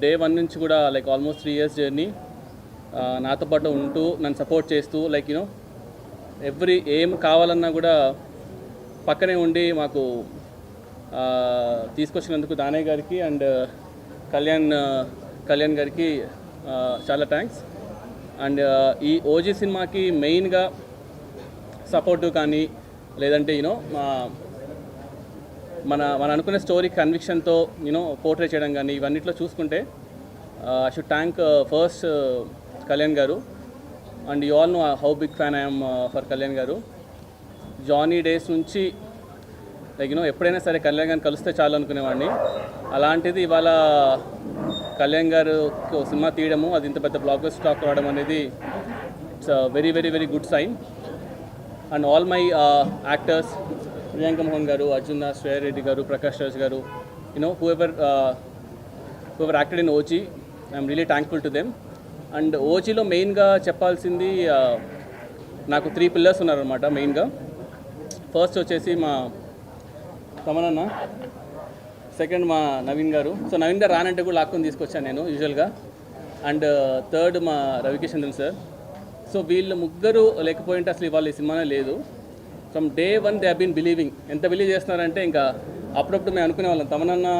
Day 1 నుంచి కూడా like almost 3 years journey నాతో పాటు ఉంటూ నన్ను సపోర్ట్ చేస్తూ లైక్ ఎవ్రీ ఏం కావాలన్నా కూడా పక్కనే ఉండి మాకు తీసుకొచ్చినందుకు దానయ్య గారికి అండ్ కళ్యాణ్ గారికి చాలా థ్యాంక్స్. అండ్ ఈ ఓజీ సినిమాకి మెయిన్గా సపోర్టు కానీ లేదంటే మన అనుకునే స్టోరీ కన్విక్షన్తో పోర్ట్రే చేయడం కానీ ఇవన్నిట్లో చూసుకుంటే I should thank first Kalyan garu. And you all know how big fan I'm for Kalyan garu. Johnny days నుంచి లైక్ ఎప్పుడైనా సరే కళ్యాణ్ గారిని కలిస్తే చాలు అనుకునేవాడిని. అలాంటిది ఇవాళ కళ్యాణ్ గారు సినిమా తీయడము, అది ఇంత పెద్ద బ్లాక్ బస్టర్ టాక్ రావడం అనేది it's very very very good sign. And all my actors, Priyanka Mohan garu, Arjun Das, Shreya Reddy గారు, Prakash Raj garu, whoever acted in OG, I'm really thankful to them. And ఓజీలో మెయిన్గా చెప్పాల్సింది నాకు 3 పిల్లర్స్ ఉన్నారనమాట మెయిన్గా. ఫస్ట్ వచ్చేసి మా తమనన్న, సెకండ్ మా నవీన్ గారు. సో నవీన్ గారు రానంటే కూడా లాక్కొని తీసుకొచ్చాను నేను యూజువల్గా. అండ్ థర్డ్ మా రవికిషన్ సార్. సో వీళ్ళు ముగ్గురు లేకపోయింటే అసలు ఇవాళ ఈ సినిమానే లేదు. From day 1 they have been believing. ఎంత బిలీవ్ చేస్తున్నారంటే ఇంకా అప్పుడప్పుడు మేము అనుకునే వాళ్ళం, తమనన్న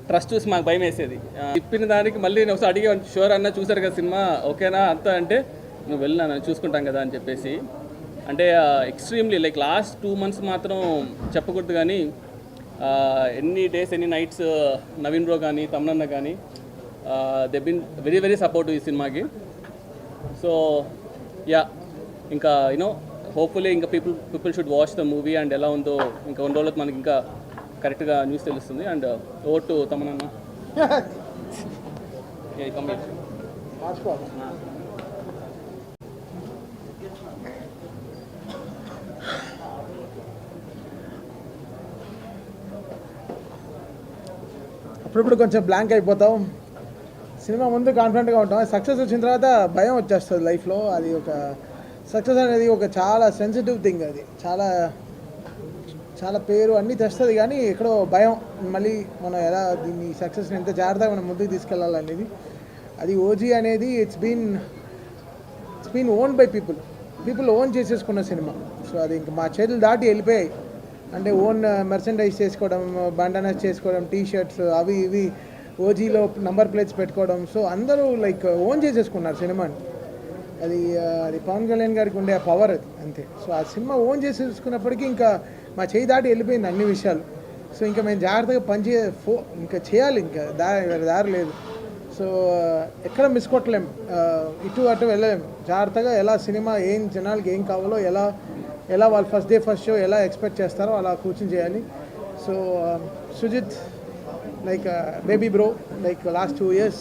ట్రస్ట్ చూసి మాకు భయం వేసేది. చెప్పిన దానికి మళ్ళీ నేను ఒకసారి అడిగే, షూర్ అన్న చూసారు కదా సినిమా ఓకేనా అంతా అంటే, నువ్వు వెళ్ళినా చూసుకుంటాం కదా అని చెప్పేసి. అంటే ఎక్స్ట్రీమ్లీ లైక్ లాస్ట్ 2 months మాత్రం చెప్పకూడదు కానీ ఎన్ని డేస్ ఎన్ని నైట్స్ నవీన్ బ్రో కానీ తమనన్న కానీ they been very very supportive ఈ సినిమాకి. సో యా, ఇంకా హోప్ఫుల్లీ ఇంకా people should watch the movie. And ఎలా ఉందో ఇంకా 1 రోజులకు మనకి ఇంకా కరెక్ట్గా న్యూస్ తెలుస్తుంది. అండ్ ఓవర్ టు తమనన్న. అప్పుడప్పుడు కొంచెం బ్లాంక్ అయిపోతాం. సినిమా ముందు కాన్ఫిడెంట్గా ఉంటాం, సక్సెస్ వచ్చిన తర్వాత భయం వచ్చేస్తుంది లైఫ్లో. అది ఒక సక్సెస్ అనేది ఒక చాలా సెన్సిటివ్ థింగ్. అది చాలా చాలా పేరు అన్నీ తెస్తుంది కానీ ఎక్కడో భయం, మళ్ళీ మనం ఎలా దీన్ని సక్సెస్ని ఎంత జాగ్రత్తగా మనం ముందుకు తీసుకెళ్ళాలనేది. అది ఓజీ అనేది it's been own by people own చేసేసుకున్న సినిమా. సో అది ఇంకా మా చేతులు దాటి వెళ్ళిపోయాయి. అంటే ఓన్ మెర్సెండైజ్ చేసుకోవడం, బండనస్ చేసుకోవడం, టీషర్ట్స్ అవి ఇవి, ఓజీలో నంబర్ ప్లేట్స్ పెట్టుకోవడం. సో అందరూ లైక్ ఓన్ చేసేసుకున్నారు సినిమాని. అది పవన్ కళ్యాణ్ గారికి ఉండే ఆ పవర్ అది, అంతే. సో ఆ సినిమా ఓన్ చేసేసుకున్నప్పటికీ ఇంకా మా చేయి దాటి వెళ్ళిపోయింది అన్ని విషయాలు. సో ఇంకా మేము జాగ్రత్తగా ఇంకా చేయాలి, ఇంకా దారి లేదు. సో ఎక్కడ మిస్ కొట్టలేము, ఇటు అటు వెళ్ళలేము. జాగ్రత్తగా ఎలా సినిమా ఏం జనాలకి ఏం కావాలో ఎలా వాళ్ళు ఫస్ట్ డే ఫస్ట్ షో ఎలా ఎక్స్పెక్ట్ చేస్తారో అలా కూర్చొని చేయాలి. So Sujeeth like baby bro, like last 2 years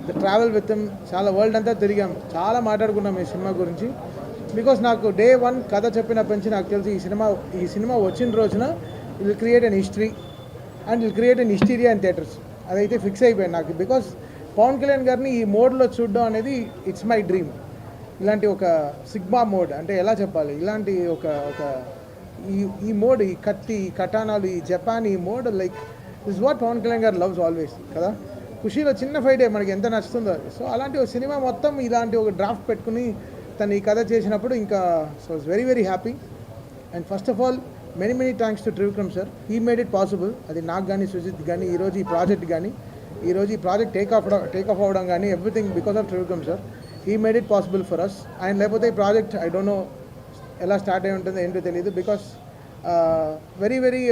the travel with him, చాలా వరల్డ్ అంతా తిరిగాం, చాలా మాట్లాడుకున్నాం ఈ సినిమా గురించి. బికాస్ నాకు డే 1 కథ చెప్పినప్పటి నుంచి నాకు తెలిసి ఈ సినిమా వచ్చిన రోజున it will create an history and will create an hysteria in theatres. అదైతే ఫిక్స్ అయిపోయింది నాకు. బికాస్ పవన్ కళ్యాణ్ గారిని ఈ మోడ్లో చూడడం అనేది ఇట్స్ మై డ్రీమ్. ఇలాంటి ఒక సిగ్మా మోడ్ అంటే ఎలా చెప్పాలి, ఇలాంటి ఒక ఈ మోడ్, ఈ కత్తి, ఈ కటానాలు, ఈ జపాన్, ఈ mode like this what Pawan Kalyan garu loves always కదా. ఖుషీలో చిన్న ఫైటే మనకి ఎంత నచ్చుతుందో అది. సో అలాంటి ఒక సినిమా మొత్తం ఇలాంటి ఒక డ్రాఫ్ట్ పెట్టుకుని తను ఈ కథ చేసినప్పుడు ఇంకా so it's very very happy. And first of all many thanks to Trivikram sir. He made it possible. అది నాకు కానీ సుజిత్ కానీ ఈరోజు ఈ ప్రాజెక్ట్ టేక్ ఆఫ్ అవ్వడం కానీ everything because of Trivikram sir. He made it possible for us. ఆయన లేకపోతే ఈ ప్రాజెక్ట్ ఐ డోంట్ నో ఎలా స్టార్ట్ అయి ఉంటుందో ఏంటో తెలియదు. బికాస్ వెరీ వెరీ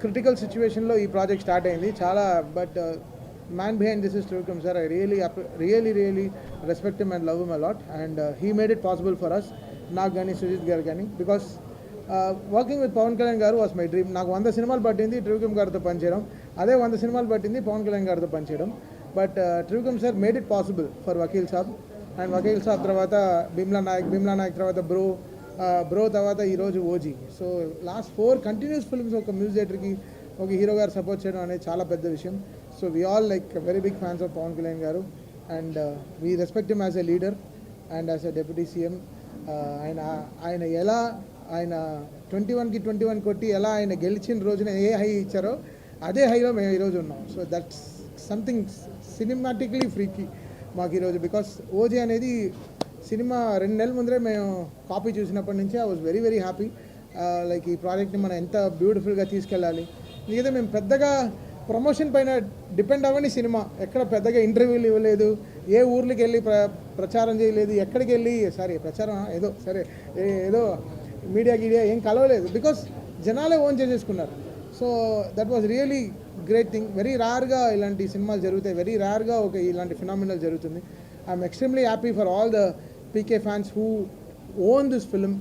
క్రిటికల్ సిచ్యువేషన్లో ఈ ప్రాజెక్ట్ స్టార్ట్ అయింది చాలా. But man behind this is Trivikram sir. I really respect him and love him a lot, and he made it possible for us, నాకు కానీ సుజిత్ గారు కానీ. Because working with Pawan Kalyan garu was my dream. నాకు 100 సినిమాలు పట్టింది Trivikram గారితో పనిచేయడం, అదే 100 సినిమాలు పట్టింది పవన్ కళ్యాణ్ గారితో పనిచేయడం. But Trivikram sir made it possible for Vakeel Saab, and Vakeel Saab తర్వాత భీమ్లా నాయక్ తర్వాత బ్రో తర్వాత ఈరోజు OG. So last 4 continuous films ఒక మ్యూజిక్ డైరెక్టర్కి, ఒక హీరో గారు సపోర్ట్ చేయడం అనేది చాలా పెద్ద విషయం. So we all like very big fans of Pawan Kalyan garu, and we respect him as a leader and as a deputy CM. ఆయన 21కి 21 కొట్టి ఎలా ఆయన గెలిచిన రోజున ఏ హై ఇచ్చారో అదే హైలో మేము ఈరోజు ఉన్నాం. సో దట్స్ సంథింగ్ సినిమాటిక్లీ ఫ్రీకి మాకు ఈరోజు. బికాస్ ఓజీ అనేది సినిమా 2 నెలల ముందరే మేము కాపీ చూసినప్పటి నుంచి I was very very happy. Like ఈ ప్రాజెక్ట్ని మనం ఎంత బ్యూటిఫుల్గా తీసుకెళ్ళాలి. మిగతా మేము పెద్దగా ప్రమోషన్ పైన డిపెండ్ అవ్వని సినిమా, ఎక్కడ పెద్దగా ఇంటర్వ్యూలు ఇవ్వలేదు, ఏ ఊర్లకి వెళ్ళి ప్రచారం చేయలేదు, ఎక్కడికి వెళ్ళి ప్రచారం ఏదో ఏదో మీడియా ఏం కలవలేదు. బికాస్ జనాలే ఓన్ చేసేసుకున్నారు. So that was really great thing. Very రేర్గా ఇలాంటి సినిమాలు జరుగుతాయి, వెరీ రేర్గా ఇలాంటి ఫినామినల్ జరుగుతుంది. ఐఎమ్ ఎక్స్ట్రీమ్లీ happy for all the PK fans who own this film.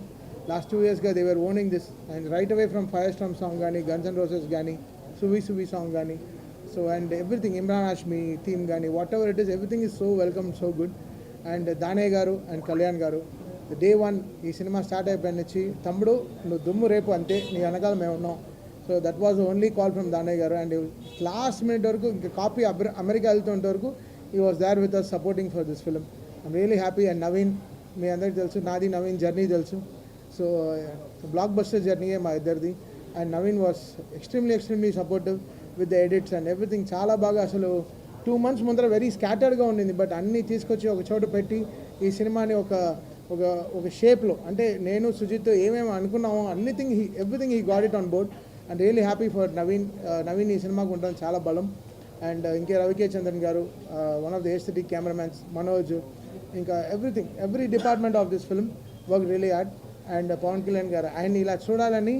Last 2 yearsగా they were owning this, and right away from firestorm song కానీ, గన్స్ అండ్ రోజెస్ కానీ, సువి సాంగ్ కానీ, so and everything, Imran Hashmi theme కానీ, whatever it is, everything is so welcome, so good. And Danayya garu and Kalyan గారు, day 1 ఈ cinema start అయిపోయిన నుంచి, తమ్ముడు నువ్వు దుమ్ము రేపు అంతే, నీ వెనకాల మేము ఉన్నాం. So that was only call from Danayya garu. And last minute వరకు ఇంకా కాపీ అమెరికా వెళ్తుంటే వరకు he was there with us supporting for this film. I'm really happy. And Naveen, మీ అందరికీ తెలుసు, నాది నవీన్ జర్నీ తెలుసు. సో బ్లాక్ బస్టర్ జర్నీయే మా ఇద్దరిది. And Naveen was extremely supportive with the edits and everything. చాలా బాగా, అసలు 2 months ముందర వెరీ స్కాటర్డ్గా ఉండింది, బట్ అన్నీ తీసుకొచ్చి ఒక చోట పెట్టి ఈ సినిమాని ఒక షేప్లో, అంటే నేను సుజిత్ ఏమేమి అనుకున్నామో everything he got it on board. And really happy for Naveen ఈ సినిమాకు ఉండడం చాలా బలం. అండ్ ఇంకే Ravi K Chandran garu, one of the aesthetic cameramans, Manoj, ఇంకా every department of this film work really hard. And Pavan Kalyan garu, ఆయన ఇలా చూడాలని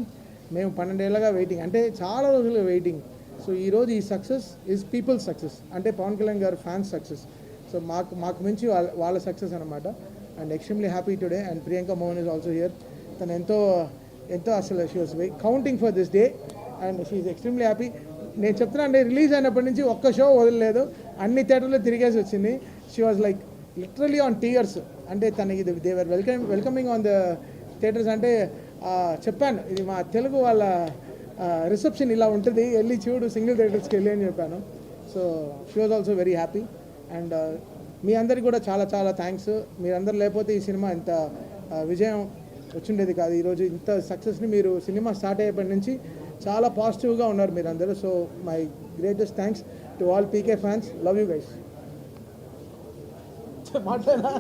మేము 12 ఏళ్ళగా వెయిటింగ్, అంటే చాలా రోజులుగా వెయిటింగ్. సో ఈరోజు ఈ సక్సెస్ ఈజ్ పీపుల్స్ సక్సెస్, అంటే పవన్ కళ్యాణ్ గారు ఫ్యాన్స్ సక్సెస్. సో మాకు మించి వాళ్ళ సక్సెస్ అనమాట. And extremely happy today. And Priyanka Mohan is also here. తను ఎంతో అసలు she was counting for this day and she is extremely happy. నేను చెప్తున్నా, అంటే రిలీజ్ అయినప్పటి నుంచి ఒక్క షో వదలలేదు, అన్ని థియేటర్లో తిరిగేసి వచ్చింది. She was like literally on tears. అంటే తనకి they were welcoming on the theatres. అంటే చెప్పాను, ఇది మా తెలుగు వాళ్ళ రిసెప్షన్ ఇలా ఉంటుంది, వెళ్ళి చూడు సింగిల్ థియేటర్స్కి వెళ్ళి అని చెప్పాను. So she was also very happy. And మీ అందరికీ కూడా చాలా చాలా థ్యాంక్స్. మీరందరూ లేకపోతే ఈ సినిమా ఇంత విజయం వచ్చిండేది కాదు. ఈరోజు ఇంత సక్సెస్ని మీరు సినిమా స్టార్ట్ అయ్యేప్పటి నుంచి చాలా పాజిటివ్గా ఉన్నారు మీరందరూ. So my greatest thanks to all PK fans. Love you guys. మాట్లాడా